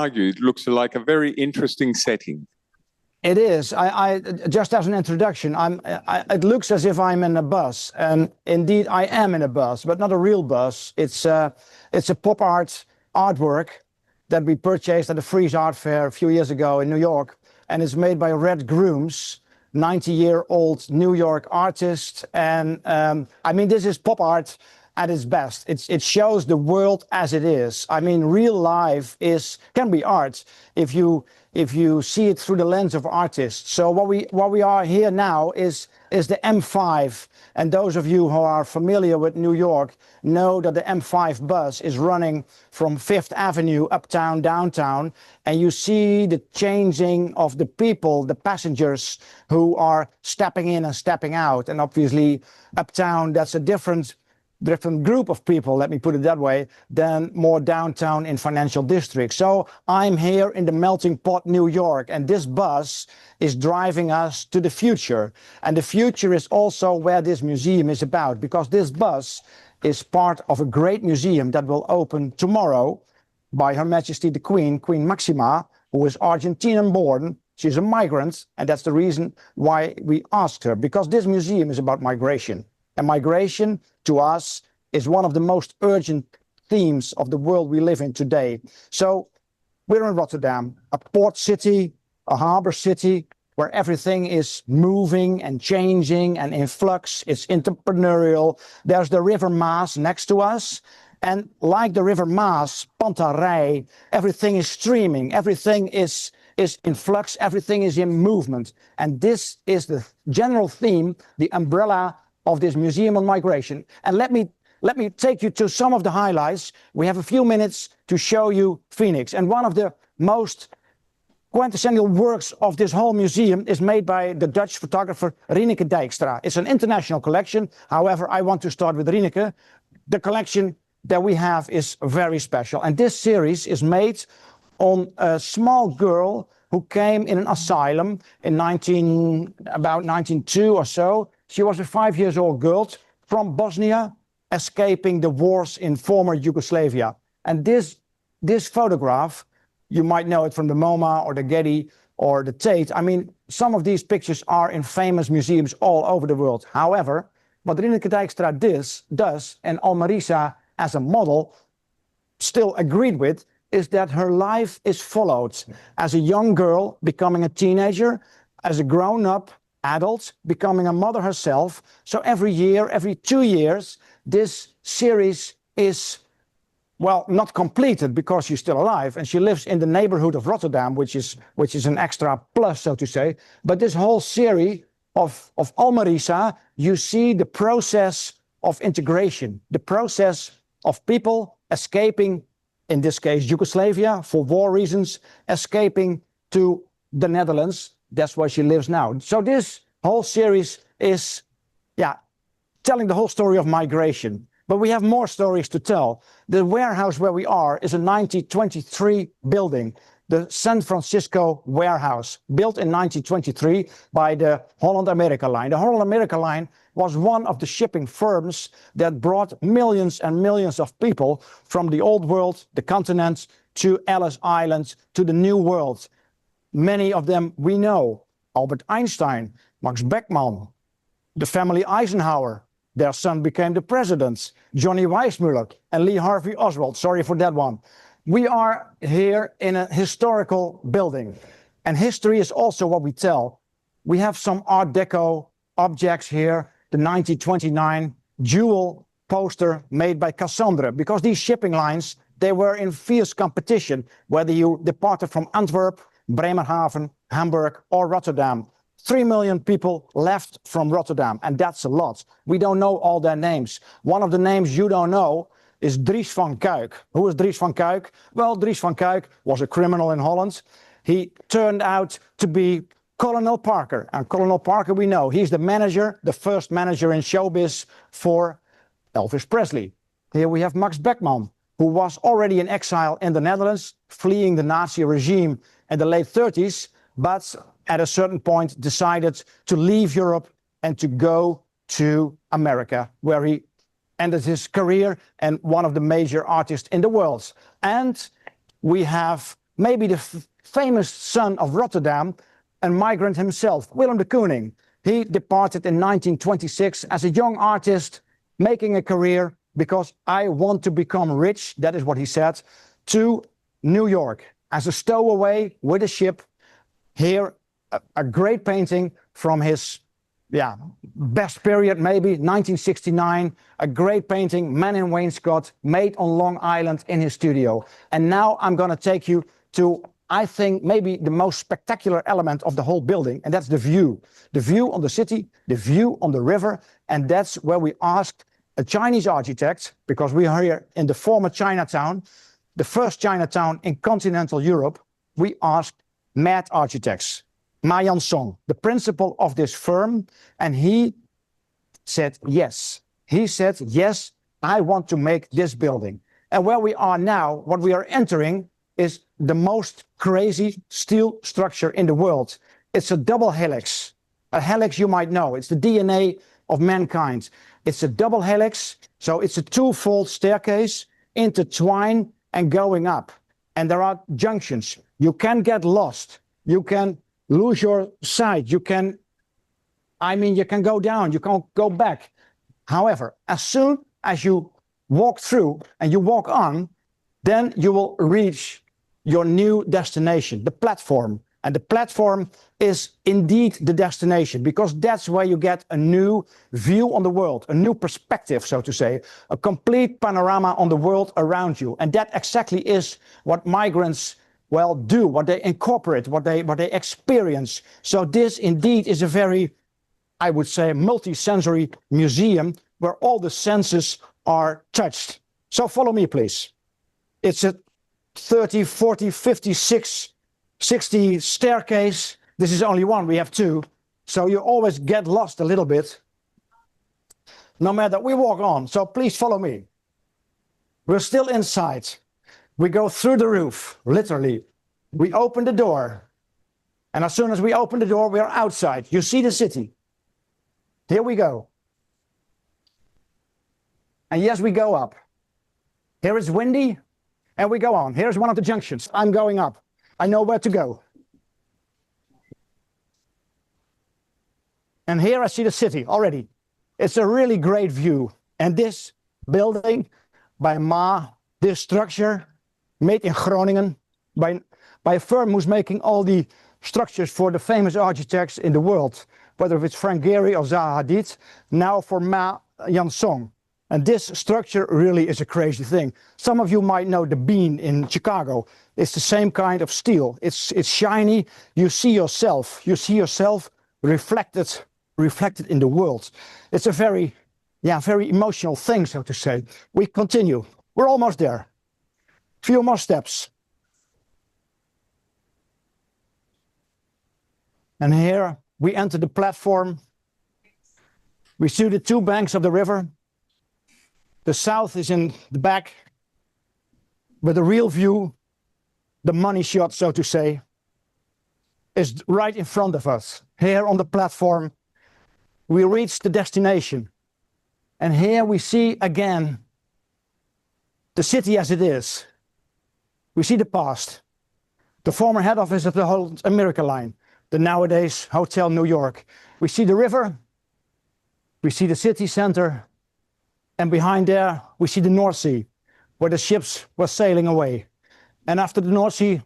beside you. It looks like a very interesting setting. It is. I just as an introduction, it looks as if I'm in a bus, and indeed I am in a bus, but not a real bus. It's a pop art artwork that we purchased at the Frieze Art Fair a few years ago in New York, and it's made by Red Grooms, 90-year-old New York artist. And I mean, this is pop art at its best. It shows the world as it is. I mean, real life can be art if you see it through the lens of artists. So what we are here now is the M5, and those of you who are familiar with New York know that the M5 bus is running from Fifth Avenue uptown, downtown, and you see the changing of the people, the passengers who are stepping in and stepping out. And obviously uptown, that's a different group of people, let me put it that way, than more downtown in financial districts. So I'm here in the melting pot, New York, and this bus is driving us to the future. And the future is also where this museum is about, because this bus is part of a great museum that will open tomorrow by Her Majesty the Queen, Queen Maxima, who is Argentinian born. She's a migrant, and that's the reason why we asked her, because this museum is about migration. And migration, to us, is one of the most urgent themes of the world we live in today. So we're in Rotterdam, a port city, a harbor city, where everything is moving and changing and in flux. It's entrepreneurial. There's the River Maas next to us. And like the River Maas, Pantarei, everything is streaming, everything is in flux, everything is in movement. And this is the general theme, the umbrella of this museum on migration. And let me take you to some of the highlights. We have a few minutes to show you FENIX. And one of the most quintessential works of this whole museum is made by the Dutch photographer Rineke Dijkstra. It's an international collection. However, I want to start with Rineke. The collection that we have is very special. And this series is made on a small girl who came in an asylum in about 1902 or so. She was a 5-year-old girl from Bosnia, escaping the wars in former Yugoslavia. And this photograph, you might know it from the MoMA or the Getty or the Tate. I mean, some of these pictures are in famous museums all over the world. However, what Rineke Dijkstra does, and Almarisa as a model still agreed with, is that her life is followed as a young girl becoming a teenager, as a grown-up adult becoming a mother herself. So every year, every 2 years, this series is, well, not completed because she's still alive and she lives in the neighborhood of Rotterdam, which is an extra plus, so to say. But this whole series of Almarisa, you see the process of integration, the process of people escaping, in this case Yugoslavia for war reasons, escaping to the Netherlands. That's where she lives now. So this whole series is, telling the whole story of migration. But we have more stories to tell. The warehouse where we are is a 1923 building, the San Francisco warehouse, built in 1923 by the Holland-America line. The Holland-America line was one of the shipping firms that brought millions and millions of people from the old world, the continent, to Ellis Island, to the new world. Many of them we know. Albert Einstein, Max Beckmann, the family Eisenhower, their son became the president, Johnny Weissmuller and Lee Harvey Oswald. Sorry for that one. We are here in a historical building, and history is also what we tell. We have some Art Deco objects here, the 1929 jewel poster made by Cassandra, because these shipping lines, they were in fierce competition, whether you departed from Antwerp, Bremerhaven, Hamburg or Rotterdam. 3 million people left from Rotterdam, and that's a lot. We don't know all their names. One of the names you don't know is Dries van Kuik. Who is Dries van Kuik? Well, Dries van Kuik was a criminal in Holland. He turned out to be Colonel Parker. And Colonel Parker, we know, he's the manager, the first manager in showbiz for Elvis Presley. Here we have Max Beckmann, who was already in exile in the Netherlands, fleeing the Nazi regime in the late 30s, but at a certain point decided to leave Europe and to go to America, where he ended his career and one of the major artists in the world. And we have maybe the famous son of Rotterdam, a migrant himself, Willem de Kooning. He departed in 1926 as a young artist, making a career because I want to become rich, that is what he said, to New York as a stowaway with a ship. Here, a great painting from his best period, maybe 1969, a great painting, Man in Wainscot, made on Long Island in his studio. And now I'm going to take you to, I think, maybe the most spectacular element of the whole building, and that's the view. The view on the city, the view on the river, and that's where we asked a Chinese architect, because we are here in the former Chinatown, the first Chinatown in continental Europe. We asked mad architects, Ma Yan-song, the principal of this firm, and he said yes. He said, yes, I want to make this building. And where we are now, what we are entering is the most crazy steel structure in the world. It's a double helix. A helix you might know, it's the DNA of mankind. It's a double helix, so it's a two-fold staircase, intertwined and going up. And there are junctions. You can get lost. You can lose your sight. You can go down, you can't go back. However, as soon as you walk through and you walk on, then you will reach your new destination, the platform. And the platform is indeed the destination, because that's where you get a new view on the world, a new perspective, so to say, a complete panorama on the world around you. And that exactly is what migrants do, what they incorporate, what they experience. So this indeed is a very, I would say, multi-sensory museum where all the senses are touched. So follow me, please. It's a 30, 40, 50, 60 staircase. This is only one, we have two. So you always get lost a little bit, no matter, we walk on. So please follow me. We're still inside. We go through the roof, literally. We open the door. And as soon as we open the door, we are outside. You see the city. Here we go. And yes, we go up. Here it's windy, and we go on. Here's one of the junctions. I'm going up. I know where to go. And here I see the city already. It's a really great view. And this building by Ma, this structure made in Groningen by a firm who's making all the structures for the famous architects in the world, whether it's Frank Gehry or Zaha Hadid, now for Ma Yan-song. And this structure really is a crazy thing. Some of you might know the Bean in Chicago. It's the same kind of steel. It's shiny. You see yourself reflected in the world. It's a very emotional thing, so to say. We continue. We're almost there. Few more steps. And here we enter the platform. We see the two banks of the river. The south is in the back, but the real view, the money shot, so to say, is right in front of us. Here on the platform, we reach the destination. And here we see again the city as it is. We see the past, the former head office of the whole America line, the nowadays Hotel New York. We see the river, we see the city center, and behind there we see the North Sea, where the ships were sailing away. And after the North Sea,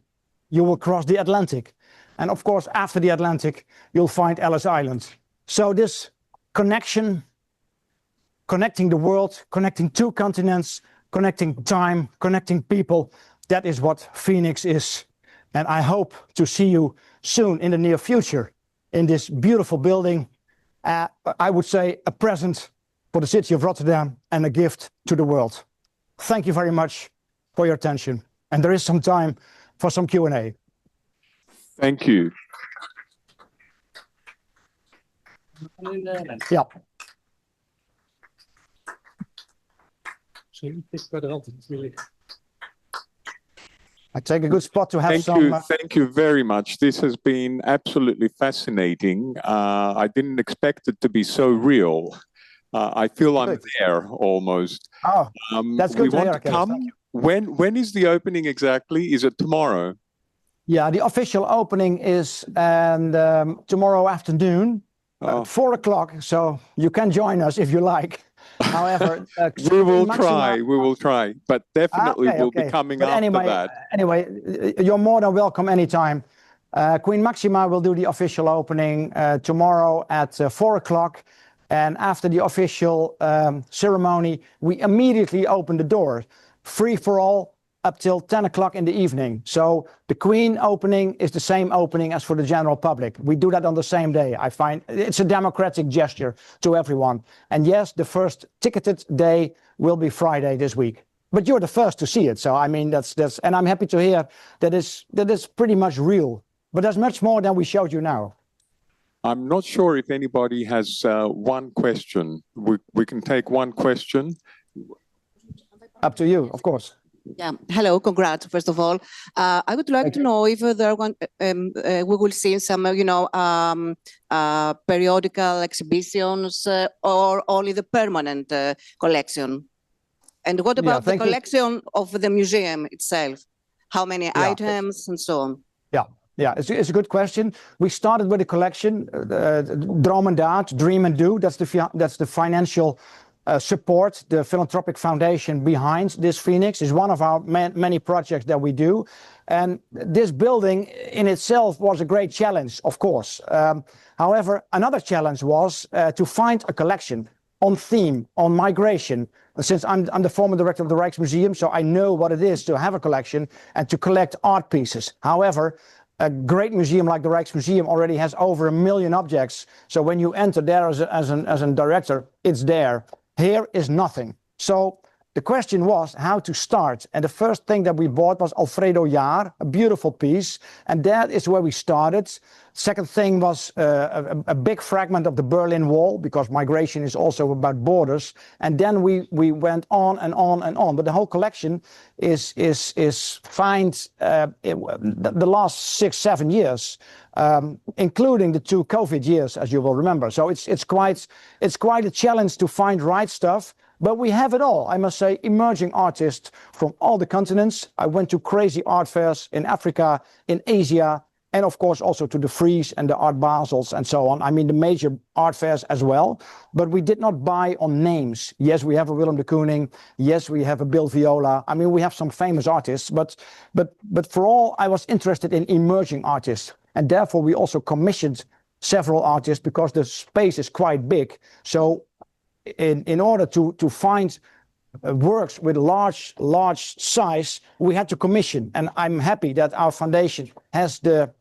you will cross the Atlantic. And of course, after the Atlantic, you'll find Ellis Island. So this connection, connecting the world, connecting two continents, connecting time, connecting people, that is what FENIX is. And I hope to see you soon in the near future in this beautiful building. I would say a present for the city of Rotterdam and a gift to the world. Thank you very much for your attention. And there is some time for some Q&A. Thank you. Yeah. I take a good spot to have Thank you very much. This has been absolutely fascinating. I didn't expect it to be so real. I feel I'm there almost. Oh, that's good we to want hear, to come. When is the opening exactly? Is it tomorrow? Yeah, the official opening is tomorrow afternoon at 4 o'clock. So you can join us if you like. However, we will try. We will try, but definitely we'll be coming but after that. Anyway, you're more than welcome anytime. Queen Maxima will do the official opening tomorrow at 4 o'clock. And after the official ceremony, we immediately open the door, free for all, up till 10 o'clock in the evening. So the Queen opening is the same opening as for the general public. We do that on the same day. I find it's a democratic gesture to everyone. And yes, the first ticketed day will be Friday this week. But you're the first to see it. So I mean, that's and I'm happy to hear that is pretty much real. But there's much more than we showed you now. I'm not sure if anybody has one question. We can take one question. Up to you, of course. Yeah. Hello. Congrats. First of all, I would like to know if we will see some, periodical exhibitions or only the permanent collection. And what about the collection of the museum itself? How many items and so on? Yeah, it's a good question. We started with a collection, Droom and Daad, Dream and Do. That's the financial support, the philanthropic foundation behind this FENIX is one of our many projects that we do. And this building in itself was a great challenge, of course. However, another challenge was to find a collection on theme, on migration. Since I'm the former director of the Rijksmuseum, so I know what it is to have a collection and to collect art pieces. However, a great museum like the Rijksmuseum already has over 1 million objects. So when you enter there as a director, it's there. Here is nothing. So the question was how to start. And the first thing that we bought was Alfredo Jaar, a beautiful piece. And that is where we started. Second thing was a big fragment of the Berlin Wall, because migration is also about borders. And then we went on and on and on. But the whole collection is the last 6-7 years, including the 2 COVID years, as you will remember. So it's quite a challenge to find right stuff. But we have it all. I must say, emerging artists from all the continents. I went to crazy art fairs in Africa, in Asia, and of course also to the Frieze and the Art Basels and so on. I mean, the major art fairs as well. But we did not buy on names. Yes, we have a Willem de Kooning. Yes, we have a Bill Viola. I mean, we have some famous artists. But for all, I was interested in emerging artists. And therefore, we also commissioned several artists because the space is quite big. So in order to find works with large size, we had to commission. And I'm happy that our foundation has the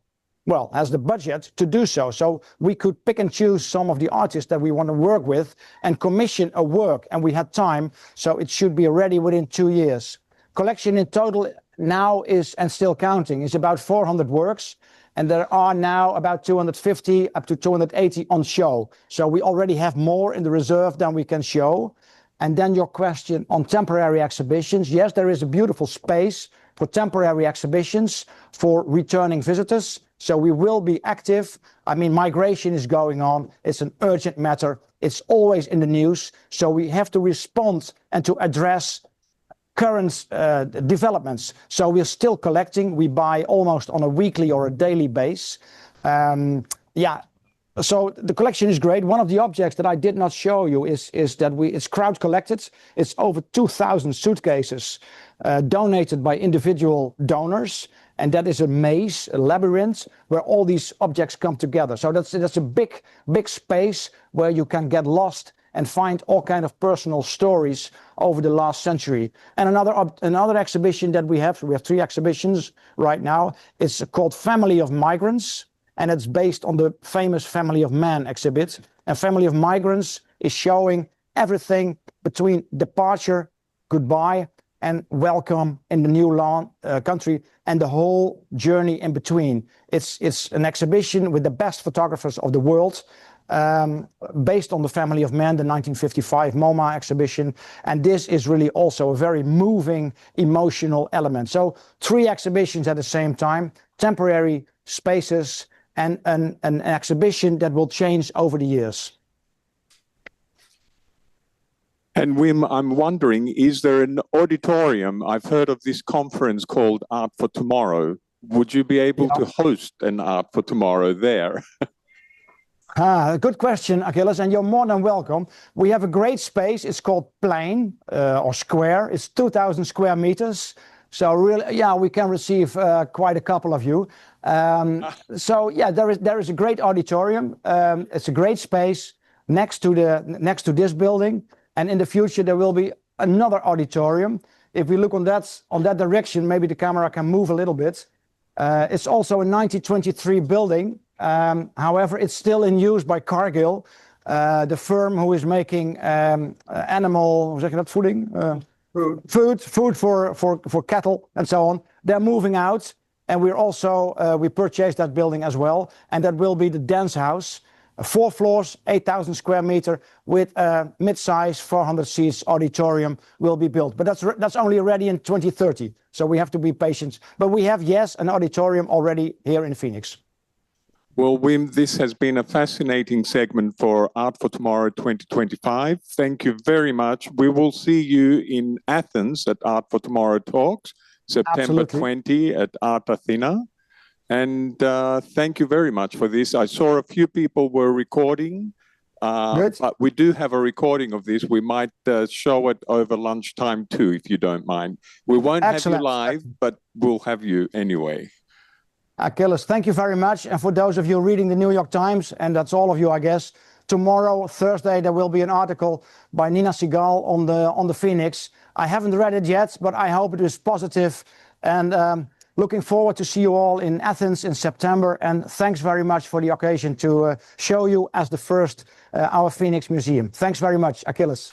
budget to do so. So we could pick and choose some of the artists that we want to work with and commission a work. And we had time, so it should be ready within 2 years. Collection in total now is, and still counting, is about 400 works. And there are now about 250 up to 280 on show. So we already have more in the reserve than we can show. And then your question on temporary exhibitions. Yes, there is a beautiful space for temporary exhibitions for returning visitors. So we will be active. I mean, migration is going on. It's an urgent matter. It's always in the news. So we have to respond and to address current developments. So we're still collecting. We buy almost on a weekly or a daily base. So the collection is great. One of the objects that I did not show you is that it's crowd collected. It's over 2,000 suitcases donated by individual donors. And that is a maze, a labyrinth, where all these objects come together. So that's a big space where you can get lost and find all kind of personal stories over the last century. And another exhibition that we have 3 exhibitions right now. It's called Family of Migrants, and it's based on the famous Family of Man exhibit. And Family of Migrants is showing everything between departure, goodbye, and welcome in the new country, and the whole journey in between. It's an exhibition with the best photographers of the world, based on the Family of Man, the 1955 MoMA exhibition. And this is really also a very moving, emotional element. So 3 exhibitions at the same time, temporary spaces, and an exhibition that will change over the years. And Wim, I'm wondering, is there an auditorium? I've heard of this conference called Art for Tomorrow. would you be able to host an Art for Tomorrow there? Good question, Achilles, and you're more than welcome. We have a great space. It's called Plein or Square. It's 2,000 square meters. So really, yeah, we can receive quite a couple of you. So yeah, there is a great auditorium. It's a great space next to this building, and in the future there will be another auditorium. If we look on that direction, maybe the camera can move a little bit. It's also a 1923 building. However, it's still in use by Cargill, the firm who is making animal, hoe zeg je dat, voeding? Food for cattle and so on. They're moving out, and we purchased that building as well, and that will be the dance house. 4 floors, 8,000 square meter, with a mid-size 400 seats auditorium will be built. But that's only ready in 2030, so we have to be patient. But we have, yes, an auditorium already here in FENIX. Well, Wim, this has been a fascinating segment for Art for Tomorrow 2025. Thank you very much. We will see you in Athens at Art for Tomorrow Talks, September 20 at Art Athena. And thank you very much for this. I saw a few people were recording, but we do have a recording of this. We might show it over lunchtime too, if you don't mind. We won't have you live, but we'll have you anyway. Achilles, thank you very much. And for those of you reading the New York Times, and that's all of you, I guess, tomorrow, Thursday, there will be an article by Nina Segal on the FENIX. I haven't read it yet, but I hope it is positive. And looking forward to see you all in Athens in September. And thanks very much for the occasion to show you as the first our FENIX museum. Thanks very much, Achilles.